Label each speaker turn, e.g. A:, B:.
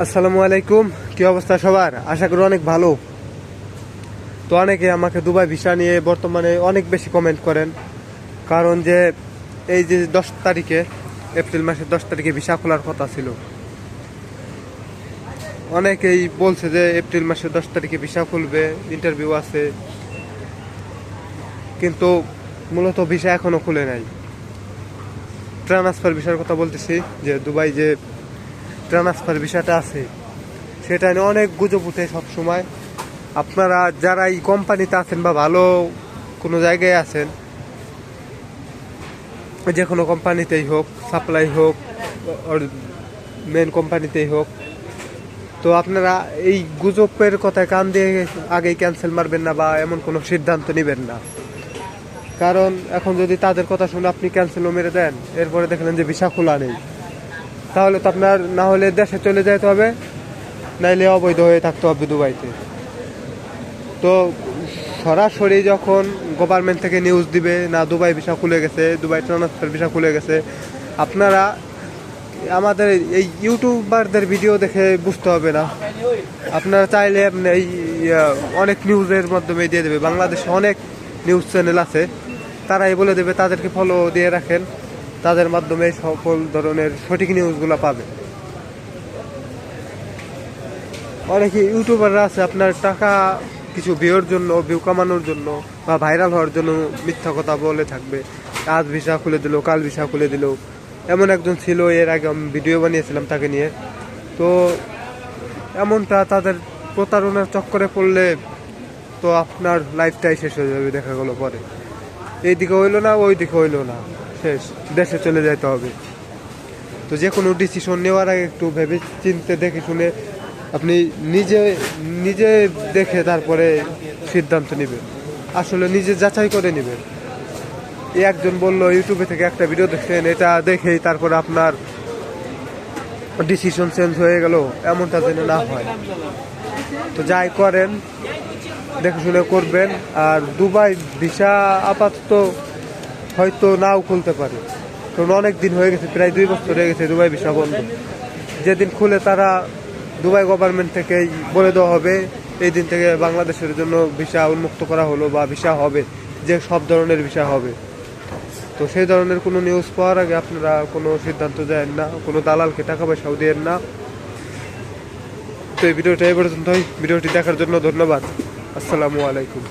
A: আসসালামু আলাইকুম। কি অবস্থা সবার? আশা করি অনেক ভালো। তো অনেকে আমাকে দুবাই ভিসা নিয়ে বর্তমানে অনেক বেশি কমেন্ট করেন, কারণ যে এই যে 10 তারিখে, এপ্রিল মাসের 10 তারিখে ভিসা খোলার কথা ছিল। অনেকেই বলছে যে এপ্রিল মাসের 10 তারিখে ভিসা খুলবে, ইন্টারভিউ আছে, কিন্তু মূলত ভিসা এখনো খুলে নাই। ট্রান্সফার ভিসার কথা বলতেছি, যে দুবাই যে ট্রান্সফার ভিসাটা আছে সেটা নিয়ে অনেক গুজব উঠে সবসময়। আপনারা যারা এই কোম্পানিতে আছেন বা ভালো কোনো জায়গায় আছেন, যে কোনো কোম্পানিতেই হোক, সাপ্লাই হোক ওর মেন কোম্পানিতেই হোক, তো আপনারা এই গুজবের কথায় কান দিয়ে আগেই ক্যান্সেল মারবেন না বা এমন কোনো সিদ্ধান্ত নেবেন না। কারণ এখন যদি তাদের কথা শুনে আপনি ক্যান্সেলও মেরে দেন, এরপরে দেখলেন যে ভিসা খোলা নেই, তাহলে তো আপনার না হলে দেশে চলে যেতে হবে, নাইলে অবৈধ হয়ে থাকতে হবে দুবাইতে। তো সরাসরি যখন গভর্নমেন্ট থেকে নিউজ দিবে না দুবাই ভিসা খুলে গেছে, দুবাই ট্রান্সফার ভিসা খুলে গেছে, আপনারা আমাদের এই ইউটিউবারদের ভিডিও দেখে বুঝতে হবে না। আপনারা চাইলে এই অনেক নিউজের মাধ্যমে দিয়ে দেবে, বাংলাদেশে অনেক নিউজ চ্যানেল আছে, তারাই বলে দেবে, তাদেরকে ফলো দিয়ে রাখেন, তাদের মাধ্যমে সকল ধরনের সঠিক নিউজগুলো পাবে। অনেকে ইউটিউবাররা আছে আপনার টাকা কিছু ভিউর জন্য, ভিউ কামানোর জন্য বা ভাইরাল হওয়ার জন্য মিথ্যা কথা বলে থাকবে। আজ ভিসা খুলে দিল, কাল ভিসা খুলে দিল। এমন একজন ছিল, এর আগে আমি ভিডিও বানিয়েছিলাম তাকে নিয়ে। তো এমনটা তাদের প্রতারণার চক্করে পড়লে তো আপনার লাইফটাই শেষ হয়ে যাবে। দেখা গেলো পরে এইদিকে হইলো না, ওই দিকে হইলো না, শেষ, দেশে চলে যেতে হবে। তো যে কোনো ডিসিশন নেওয়ার আগে একটু ভেবে চিনতে, দেখে শুনে আপনি নিজে নিজে দেখে তারপরে সিদ্ধান্ত নেবেন, আসলে নিজে যাচাই করে নেবেন। এই একজন বলল ইউটিউবে থেকে একটা ভিডিও দেখছেন, এটা দেখেই তারপরে আপনার ডিসিশন চেঞ্জ হয়ে গেল, এমনটা যেন না হয়। তো যাই করেন দেখে শুনে করবেন। আর দুবাই ভিসা আপাতত হয়তো নাও খুলতে পারে, কারণ অনেক দিন হয়ে গেছে, প্রায় 2 বছর হয়ে গেছে দুবাই ভিসা বন্ধ। যেদিন খুলে তারা দুবাই গভর্নমেন্ট থেকে বলে দেওয়া হবে এই দিন থেকে বাংলাদেশের জন্য ভিসা উন্মুক্ত করা হলো বা ভিসা হবে, যে সব ধরনের ভিসা হবে। তো সেই ধরনের কোনো নিউজ পাওয়ার আগে আপনারা কোনো সিদ্ধান্ত দেন না, কোনো দালালকে টাকা পয়সাও দেন না। তো এই ভিডিওটা এই পর্যন্তই। ভিডিওটি দেখার জন্য ধন্যবাদ। আসসালামু আলাইকুম।